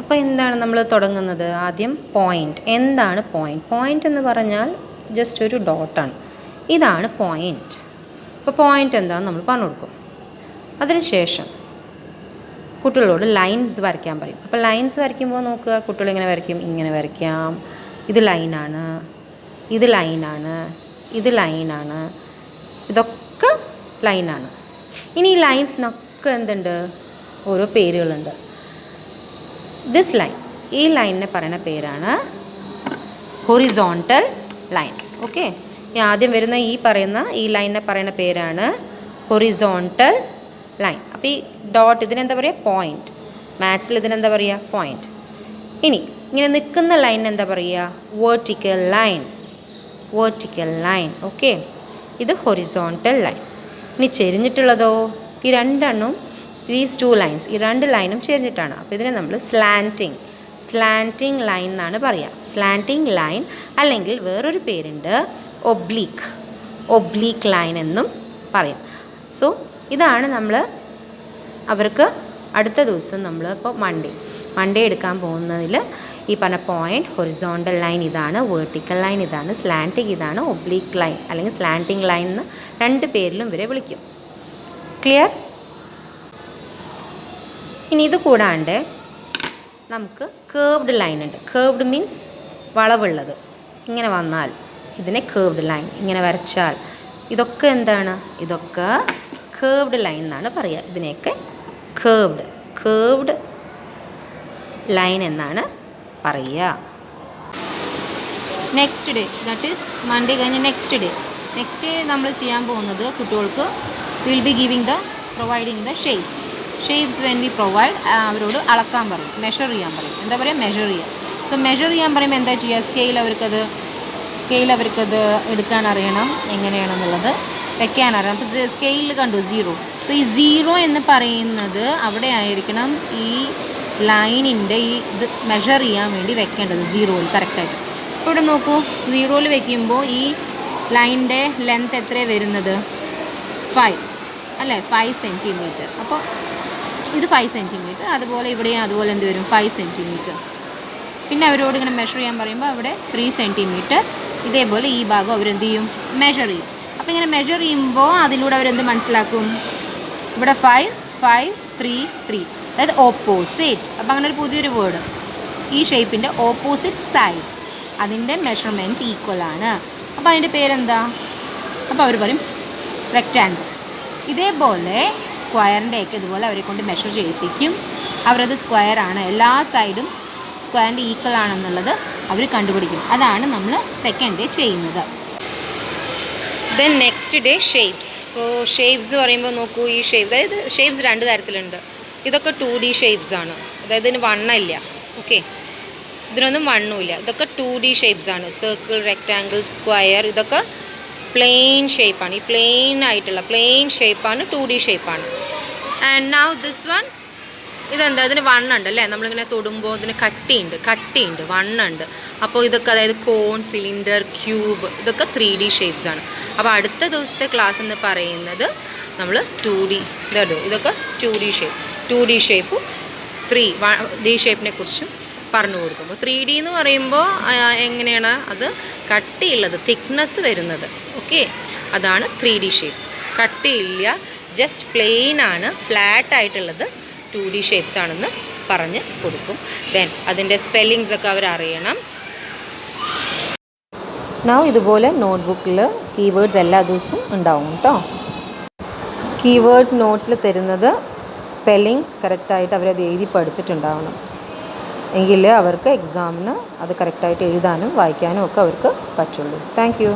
അപ്പോൾ എന്താണ് നമ്മൾ തുടങ്ങുന്നത്? ആദ്യം പോയിൻ്റ്. എന്താണ് പോയിൻ്റ്? പോയിൻ്റ് എന്ന് പറഞ്ഞാൽ ജസ്റ്റ് ഒരു ഡോട്ടാണ്. ഇതാണ് പോയിൻ്റ്. അപ്പോൾ പോയിൻ്റ് എന്താണെന്ന് നമ്മൾ പറഞ്ഞു കൊടുക്കും. അതിനുശേഷം കുട്ടികളോട് ലൈൻസ് വരയ്ക്കാൻ പറയും. അപ്പോൾ ലൈൻസ് വരയ്ക്കുമ്പോൾ നോക്കുക, കുട്ടികൾ എങ്ങനെ വരയ്ക്കും? ഇങ്ങനെ വരയ്ക്കാം. ഇത് ലൈനാണ്, ഇത് ലൈനാണ്, ഇത് ലൈനാണ്, ഇതൊക്കെ ലൈനാണ്. ഇനി ഈ ലൈൻസിനൊക്കെ എന്തുണ്ട്? ഓരോ പേരുകളുണ്ട്. ദിസ് ലൈൻ, ഈ ലൈനിനെ പറയുന്ന പേരാണ് ഹൊറിസോണ്ടൽ ലൈൻ. ഓക്കെ, ഈ ആദ്യം വരുന്ന ഈ ലൈനിനെ പറയുന്ന പേരാണ് ഹൊറിസോണ്ടൽ ലൈൻ. അപ്പോൾ ഈ ഡോട്ട് ഇതിനെന്താ പറയുക? പോയിൻ്റ്. മാത്സിൽ ഇതിനെന്താ പറയുക? പോയിൻ്റ്. ഇനി ഇങ്ങനെ നിൽക്കുന്ന ലൈനിന് എന്താ പറയുക? Vertical line. Vertical line. Okay, ഇത് ഹൊറിസോണ്ടൽ ലൈൻ. ഇനി ചെരിഞ്ഞിട്ടുള്ളതോ? ഈ രണ്ടെണ്ണം, ദീസ് ടു ലൈൻസ്, ഈ രണ്ട് ലൈനും ചേർന്നിട്ടാണ്. അപ്പോൾ ഇതിനെ നമ്മൾ സ്ലാൻറ്റിങ് ലൈൻ എന്നാണ് പറയുക. സ്ലാൻറ്റിങ് ലൈൻ, അല്ലെങ്കിൽ വേറൊരു പേരുണ്ട് ഒബ്ലീക്ക് ലൈൻ എന്നും പറയും. സോ ഇതാണ് നമ്മൾ അവർക്ക് അടുത്ത ദിവസം നമ്മൾ ഇപ്പോൾ മൺഡേ എടുക്കാൻ പോകുന്നതിൽ ഈ പറഞ്ഞ പോയിൻ്റ്, ഹൊറിസോണ്ടൽ ലൈൻ ഇതാണ്, വേർട്ടിക്കൽ ലൈൻ ഇതാണ്, സ്ലാൻറ്റിങ് ഇതാണ്, ഒബ്ലീക്ക് ലൈൻ അല്ലെങ്കിൽ സ്ലാൻറ്റിങ് ലൈൻ എന്ന് രണ്ട് പേരിലും ഇവരെ വിളിക്കും. ക്ലിയർ? ഇനി ഇത് കൂടാണ്ട് നമുക്ക് കേർവ്ഡ് ലൈൻ ഉണ്ട്. കേർവ്ഡ് മീൻസ് വളവുള്ളത്. ഇങ്ങനെ വന്നാൽ ഇതിനെ കേർവ്ഡ് ലൈൻ, ഇങ്ങനെ വരച്ചാൽ ഇതൊക്കെ എന്താണ്? ഇതൊക്കെ കേർവ്ഡ് ലൈൻ എന്നാണ് പറയുക. ഇതിനെയൊക്കെ കേർവ്ഡ് ലൈൻ എന്നാണ് പറയുക. Next day, that is Monday കഴിഞ്ഞ് നെക്സ്റ്റ് ഡേ നമ്മൾ ചെയ്യാൻ പോകുന്നത് കുട്ടികൾക്ക് will be providing the shapes when we provide. അവരോട് അളക്കാൻ പറയും, മെഷർ ചെയ്യാൻ പറയും. എന്താ പറയുക? മെഷർ ചെയ്യുക. സോ മെഷർ ചെയ്യാൻ പറയുമ്പോൾ എന്താ ചെയ്യുക? സ്കെയിൽ അവർക്കത് എടുക്കാൻ അറിയണം, എങ്ങനെയാണെന്നുള്ളത് വെക്കാൻ അറിയണം. അപ്പോൾ സ്കെയിലിൽ കണ്ടു 0. സോ ഈ 0 എന്ന് പറയുന്നത് അവിടെ ആയിരിക്കണം ഈ ലൈനിൻ്റെ ഇത് മെഷർ ചെയ്യാൻ വേണ്ടി വെക്കേണ്ടത് 0യിൽ കറക്റ്റായിട്ട്. അപ്പോൾ ഇവിടെ നോക്കൂ, 0യിൽ വെക്കുമ്പോൾ ഈ ലൈനിൻ്റെ ലെങ്ത് എത്രയാണ് വരുന്നത്? 5 അല്ലേ? 5 സെൻറ്റിമീറ്റർ. അപ്പോൾ ഇത് 5 സെൻറ്റിമീറ്റർ. അതുപോലെ ഇവിടെയും അതുപോലെ എന്ത് വരും? 5 സെൻറ്റിമീറ്റർ. പിന്നെ അവരോട് ഇങ്ങനെ മെഷർ ചെയ്യാൻ പറയുമ്പോൾ അവിടെ 3 സെൻറ്റിമീറ്റർ. ഇതേപോലെ ഈ ഭാഗം അവരെന്ത് ചെയ്യും? മെഷർ ചെയ്യും. അപ്പോൾ ഇങ്ങനെ മെഷർ ചെയ്യുമ്പോൾ അതിലൂടെ അവരെന്ത് മനസ്സിലാക്കും? ഇവിടെ 5, 5, 3, 3, അതായത് ഓപ്പോസിറ്റ്. അപ്പോൾ അങ്ങനെ ഒരു പുതിയൊരു വേർഡ്, ഈ ഷേപ്പിൻ്റെ ഓപ്പോസിറ്റ് സൈഡ്സ്, അതിൻ്റെ മെഷർമെൻറ്റ് ഈക്വൽ ആണ്. അപ്പോൾ അതിൻ്റെ പേരെന്താ? അപ്പോൾ അവർ പറയും റെക്റ്റാങ്കിൾ. ഇതേപോലെ സ്ക്വയറിൻ്റെയൊക്കെ ഇതുപോലെ അവരെ കൊണ്ട് മെഷർ ചെയ്യിപ്പിക്കും. അവരത് സ്ക്വയറാണ്, എല്ലാ സൈഡും സ്ക്വയറിൻ്റെ ഈക്വൽ ആണെന്നുള്ളത് അവർ കണ്ടുപിടിക്കും. അതാണ് നമ്മൾ സെക്കൻഡ് ഡേ ചെയ്യുന്നത്. Then next day shapes. ഇപ്പോൾ ഷേപ്സ് പറയുമ്പോൾ നോക്കൂ, ഈ അതായത് ഷേപ്സ് രണ്ട് തരത്തിലുണ്ട്. ഇതൊക്കെ 2D ഷേപ്സ് ആണ്, അതായത് ഇതിന് വണ്ണമില്ല. ഓക്കെ, ഇതിനൊന്നും വണ്ണമില്ല. ഇതൊക്കെ 2D ഷേപ്സ് ആണ്. സർക്കിൾ, റെക്റ്റാങ്കിൾ, സ്ക്വയർ, ഇതൊക്കെ പ്ലെയിൻ ഷേപ്പാണ്. ഈ പ്ലെയിൻ ഷേപ്പാണ് 2D ഷേപ്പാണ്. ആൻഡ് നൗ ദിസ് വൺ, ഇതെന്താ? ഇതിന് വണ്ണുണ്ട് അല്ലേ? നമ്മളിങ്ങനെ തൊടുമ്പോൾ ഇതിന് കട്ടിയുണ്ട്, വണ്ണുണ്ട്. അപ്പോൾ ഇതൊക്കെ അതായത് കോൺ, സിലിണ്ടർ, ക്യൂബ്, ഇതൊക്കെ 3D ഷേപ്സ് ആണ്. അപ്പോൾ അടുത്ത ദിവസത്തെ ക്ലാസ് എന്ന് പറയുന്നത് നമ്മൾ 2D, ഇതൊക്കെ 2D ഷേപ്പും 3D ഷേപ്പിനെ കുറിച്ചും പറഞ്ഞു കൊടുക്കും. അപ്പോൾ 3D എന്ന് പറയുമ്പോൾ എങ്ങനെയാണ് അത് കട്ടിയുള്ളത്, തിക്നെസ് വരുന്നത്. ഓക്കെ, അതാണ് 3D ഷേപ്പ്. കട്ടിയില്ല, ജസ്റ്റ് പ്ലെയിൻ ആണ്, ഫ്ലാറ്റ് ആയിട്ടുള്ളത് 2D ഷേപ്സ് ആണെന്ന് പറഞ്ഞ് കൊടുക്കും. ദെൻ അതിൻ്റെ സ്പെല്ലിങ്സ് ഒക്കെ അവരറിയണം. നൗ ഇതുപോലെ നോട്ട്ബുക്കിൽ കീവേഡ്സ് എല്ലാ ദിവസവും ഉണ്ടാവും കേട്ടോ. കീവേഡ്സ് നോട്ട്സിൽ തരുന്നത് സ്പെല്ലിങ്സ് കറക്റ്റായിട്ട് അവരത് എഴുതി പഠിച്ചിട്ടുണ്ടാവണം. എങ്കിൽ അവർക്ക് എക്സാമിന് അത് കറക്റ്റായിട്ട് എഴുതാനും വായിക്കാനും ഒക്കെ അവർക്ക് പറ്റുള്ളൂ. Thank you.